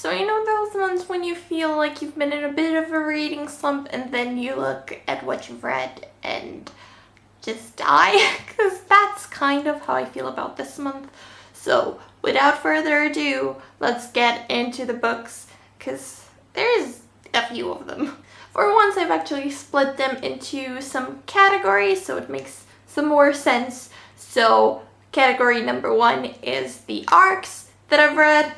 So you know those months when you feel like you've been in a bit of a reading slump and then you look at what you've read and just die? Because that's kind of how I feel about this month. So without further ado, let's get into the books, because there's a few of them. For once, I've actually split them into some categories, so it makes some more sense. So category number 1 is the arcs that I've read.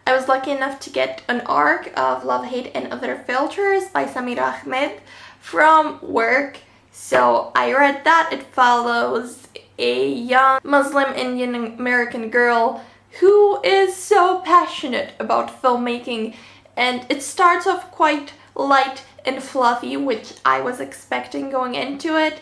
I was lucky enough to get an arc of Love, Hate, and Other Filters by Samira Ahmed from work. So I read that. It follows a young Muslim Indian American girl who is so passionate about filmmaking, and it starts off quite light and fluffy, which I was expecting going into it,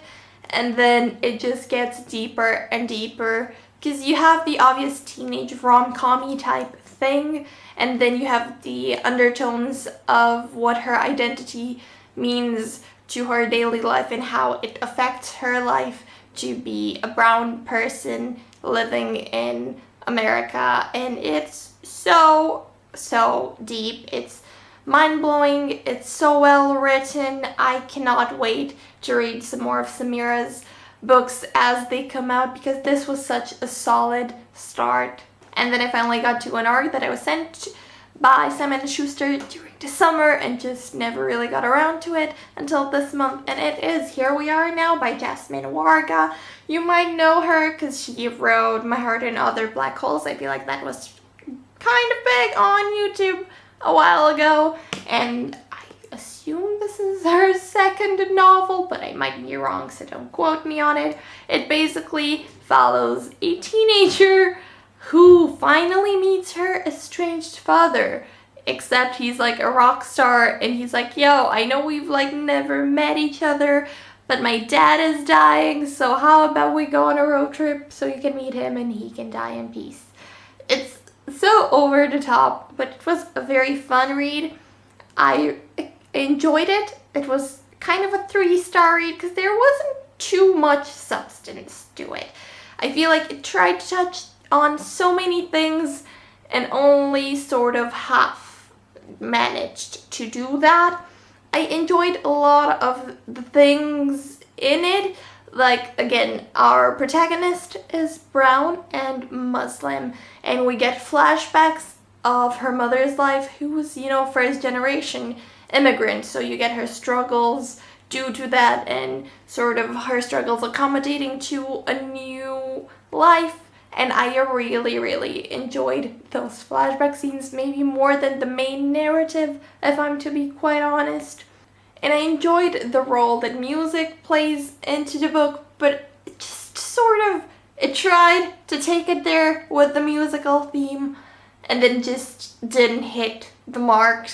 and then it just gets deeper and deeper, because you have the obvious teenage rom-com-y type thing, and then you have the undertones of what her identity means to her daily life and how it affects her life to be a brown person living in America. And it's so deep. It's mind-blowing. It's so well written. I cannot wait to read some more of Samira's books as they come out, because this was such a solid start. And then I finally got to an arc that I was sent by Simon & Schuster during the summer and just never really got around to it until this month, and it is Here We Are Now by Jasmine Warga. You might know her because she wrote My Heart and Other Black Holes. I feel like that was kind of big on YouTube a while ago, and I assume this is her second novel, but I might be wrong, so don't quote me on it. It basically follows a teenager who finally meets her estranged father, except he's like a rock star, and he's like, yo, I know we've like never met each other, but my dad is dying, so how about we go on a road trip so you can meet him and he can die in peace. It's so over the top, but it was a very fun read. I enjoyed it. It was kind of a 3-star read because there wasn't too much substance to it. I feel like it tried to touch on so many things and only sort of half managed to do that. I enjoyed a lot of the things in it. Like, again, our protagonist is brown and Muslim, and we get flashbacks of her mother's life, who was, you know, first generation immigrant, so you get her struggles due to that and sort of her struggles accommodating to a new life. And I really enjoyed those flashback scenes, maybe more than the main narrative, if I'm to be quite honest. And I enjoyed the role that music plays into the book, but it just sort of, it tried to take it there with the musical theme, and then just didn't hit the mark.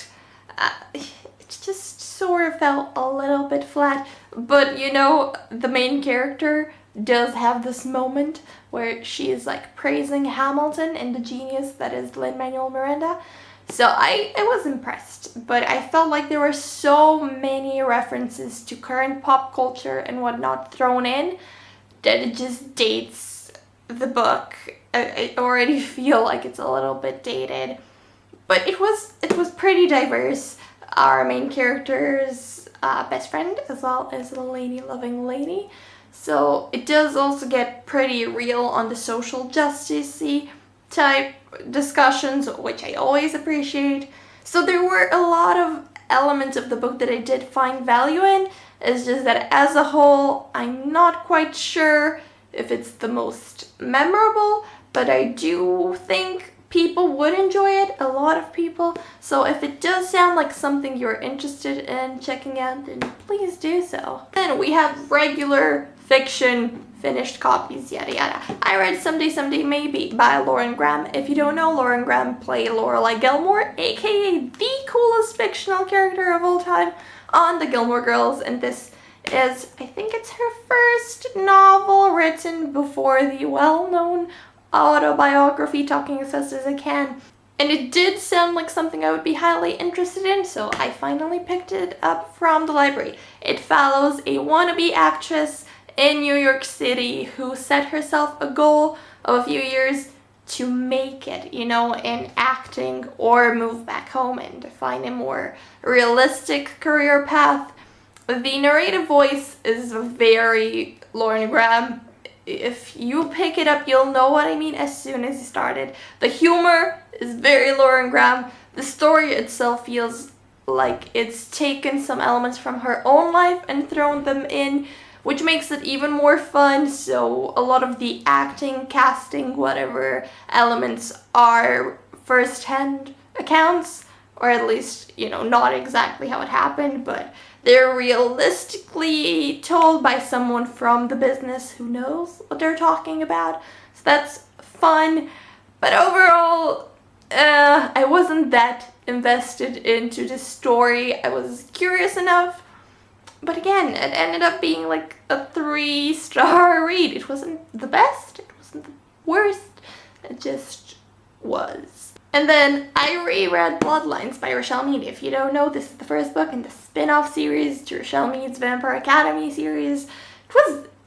It just sort of felt a little bit flat, but you know, the main character does have this moment where she is like praising Hamilton and the genius that is Lin-Manuel Miranda. So I was impressed, but I felt like there were so many references to current pop culture and whatnot thrown in that it just dates the book. I already feel like it's a little bit dated, but it was pretty diverse. Our main character's best friend, as well as a lady-loving lady. So it does also get pretty real on the social justice-y type discussions, which I always appreciate. So there were a lot of elements of the book that I did find value in. It's just that as a whole, I'm not quite sure if it's the most memorable, but I do think people would enjoy it, a lot of people. So if it does sound like something you're interested in checking out, then please do so. Then we have regular fiction, finished copies, yada yada. I read Someday Maybe by Lauren Graham. If you don't know, Lauren Graham played Lorelai Gilmore, aka the coolest fictional character of all time on the Gilmore Girls, and this is, I think it's her first novel written before the well-known autobiography Talking as Fast as I Can. And it did sound like something I would be highly interested in, so I finally picked it up from the library. It follows a wannabe actress in New York City who set herself a goal of a few years to make it, you know, in acting or move back home and find a more realistic career path. The narrative voice is very Lauren Graham. If you pick it up, you'll know what I mean as soon as you start it. The humor is very Lauren Graham. The story itself feels like it's taken some elements from her own life and thrown them in, which makes it even more fun. So a lot of the acting, casting, whatever elements are first-hand accounts, or at least, you know, not exactly how it happened, but they're realistically told by someone from the business who knows what they're talking about. So that's fun. But overall, I wasn't that invested into the story. I was curious enough. But again, it ended up being like a 3-star read. It wasn't the best. It wasn't the worst. It just was. And then I reread Bloodlines by Rochelle Mead. If you don't know, this is the first book in the spin-off series to Rochelle Mead's Vampire Academy series.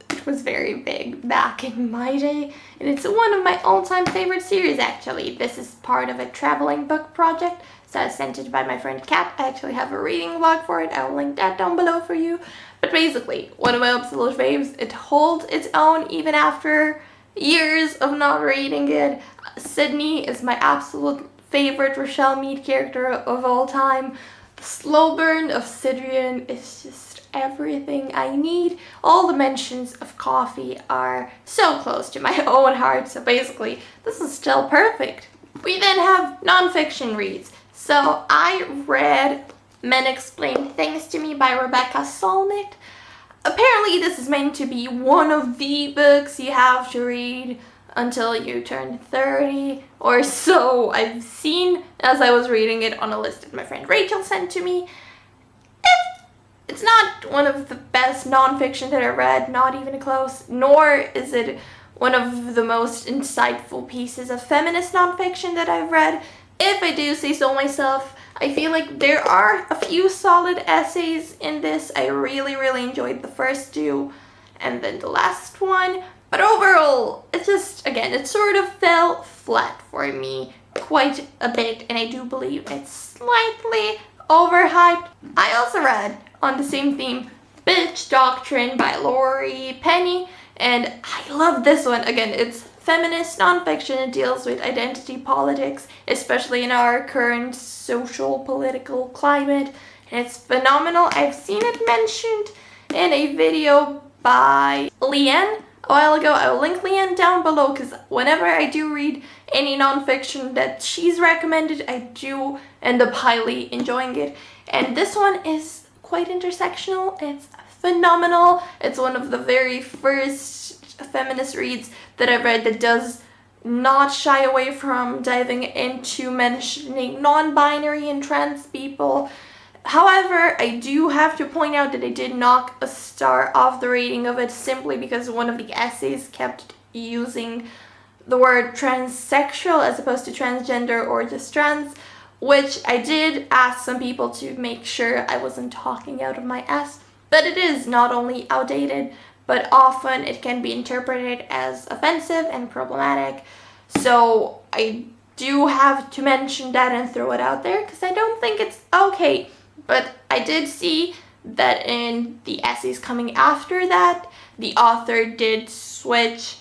It was very big back in my day, and it's one of my all-time favorite series, actually. This is part of a traveling book project, so I sent it by my friend Kat. I actually have a reading vlog for it. I will link that down below for you. But basically, one of my absolute faves. It holds its own even after years of not reading it. Sydney is my absolute favorite Rochelle Mead character of all time. The slow burn of Sidrian is just everything I need. All the mentions of coffee are so close to my own heart, so basically this is still perfect. We then have nonfiction reads. So I read Men Explain Things to Me by Rebecca Solnit. Apparently this is meant to be one of the books you have to read until you turn 30 or so. I've seen as I was reading it on a list that my friend Rachel sent to me. It's not one of the best nonfiction that I read, not even close, nor is it one of the most insightful pieces of feminist nonfiction that I've read. If I do say so myself, I feel like there are a few solid essays in this. I really enjoyed the first two and then the last one. But overall, it just, again, it sort of fell flat for me quite a bit, and I do believe it's slightly overhyped. I also read, on the same theme, Bitch Doctrine by Laurie Penny, and I love this one. Again, it's feminist nonfiction. It deals with identity politics, especially in our current social political climate, and it's phenomenal. I've seen it mentioned in a video by Leanne a while ago. I will link Leanne down below, because whenever I do read any nonfiction that she's recommended, I do end up highly enjoying it. And this one is quite intersectional. It's phenomenal. It's one of the very first feminist reads that I've read that does not shy away from diving into mentioning non-binary and trans people. However, I do have to point out that I did knock a star off the rating of it simply because one of the essays kept using the word transsexual as opposed to transgender or just trans, which I did ask some people to make sure I wasn't talking out of my ass. But it is not only outdated, but often it can be interpreted as offensive and problematic. So I do have to mention that and throw it out there because I don't think it's okay. But I did see that in the essays coming after that, the author did switch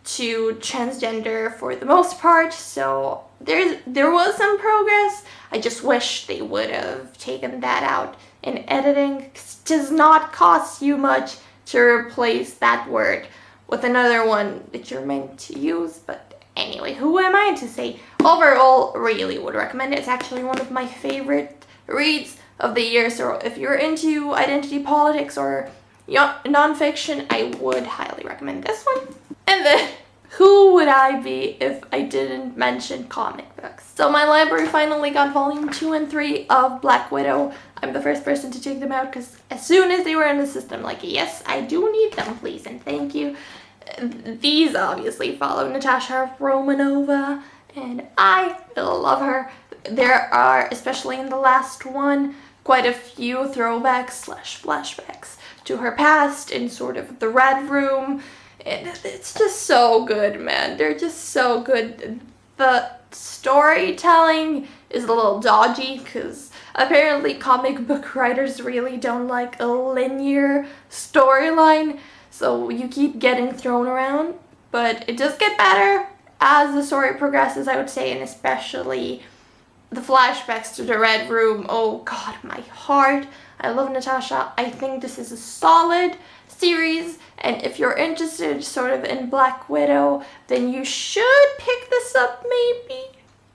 to transgender for the most part, so there was some progress. I just wish they would have taken that out in editing. It does not cost you much to replace that word with another one that you're meant to use, but anyway, who am I to say? Overall, really would recommend it. It's actually one of my favorite reads of the year, so if you're into identity politics or nonfiction, I would highly recommend this one. And then, who would I be if I didn't mention comic books? So my library finally got volume 2 and 3 of Black Widow. I'm the first person to take them out because as soon as they were in the system, like, yes, I do need them, please and thank you. These obviously follow Natasha Romanova, and I love her. There are, especially in the last one, quite a few throwbacks / flashbacks to her past in sort of the Red Room And it's just so good, man. They're just so good. The storytelling is a little dodgy because apparently comic book writers really don't like a linear storyline, so you keep getting thrown around. But it does get better as the story progresses, I would say, and especially the flashbacks to the Red Room. Oh god, my heart. I love Natasha. I think this is a solid series, and if you're interested sort of in Black Widow, then you should pick this up maybe.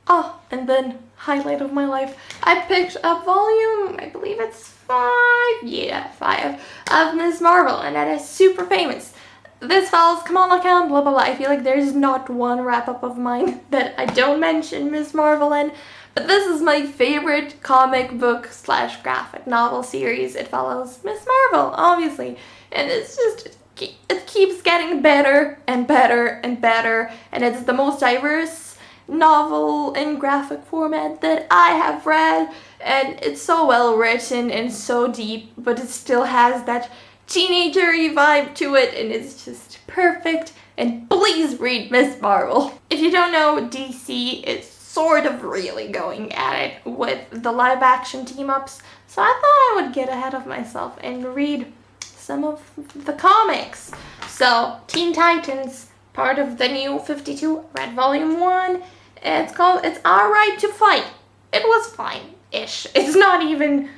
Oh, and then highlight of my life, I picked up volume, I believe it's 5, yeah, 5, of Ms. Marvel, and that is super famous. This follows Kamala Khan, blah blah blah. I feel like there's not one wrap-up of mine that I don't mention Ms. Marvel in, but this is my favorite comic book / graphic novel series. It follows Ms. Marvel, obviously, and it's just, it keeps getting better and better and better, and it's the most diverse novel in graphic format that I have read, and it's so well written and so deep, but it still has that teenager-y vibe to it, and it's just perfect. And please read Ms. Marvel. If you don't know, DC is sort of really going at it with the live-action team-ups, so I thought I would get ahead of myself and read some of the comics. So, Teen Titans, part of the new 52, read volume 1. It's called It's Our Right to Fight. It was fine-ish. It's not even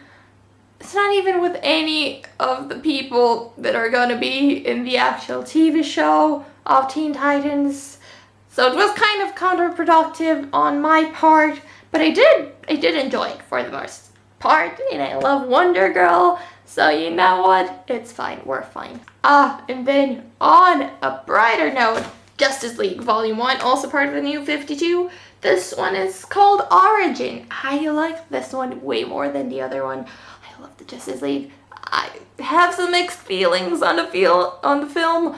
with any of the people that are gonna be in the actual TV show of Teen Titans. So it was kind of counterproductive on my part, but I did enjoy it for the most part, and I love Wonder Girl, so you know what? It's fine, we're fine. And then on a brighter note, Justice League Volume 1, also part of the new 52. This one is called Origin. I like this one way more than the other one. I love the Justice League. I have some mixed feelings on the film,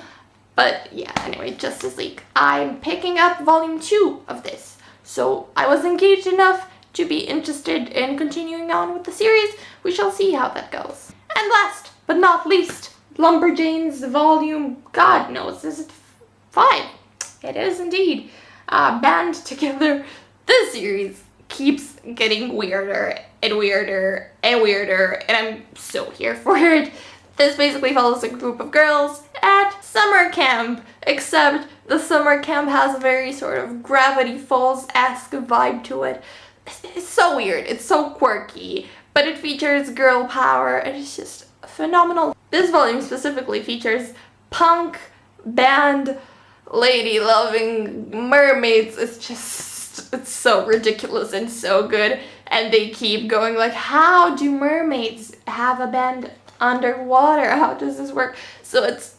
but yeah, anyway, Justice League. I'm picking up Volume 2 of this, so I was engaged enough to be interested in continuing on with the series. We shall see how that goes. And last but not least, Lumberjanes Volume, God knows, is it 5? It is indeed. Band together, this series keeps getting weirder and weirder and weirder, and I'm so here for it. This basically follows a group of girls at summer camp, except the summer camp has a very sort of Gravity Falls-esque vibe to it. It's so weird, it's so quirky, but it features girl power, and it's just phenomenal. This volume specifically features punk, band, lady-loving mermaids. It's so ridiculous and so good, and they keep going like, how do mermaids have a band underwater? How does this work? So it's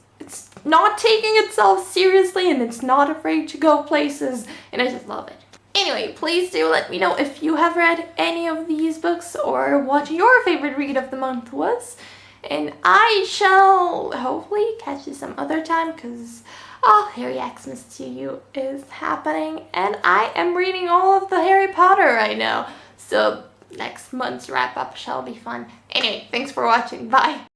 not taking itself seriously, and it's not afraid to go places, and I just love it. Anyway, please do let me know if you have read any of these books or what your favorite read of the month was, and I shall hopefully catch you some other time, because Harry Xmas to You is happening, and I am reading all of the Harry Potter right now, so next month's wrap-up shall be fun. Anyway, thanks for watching. Bye!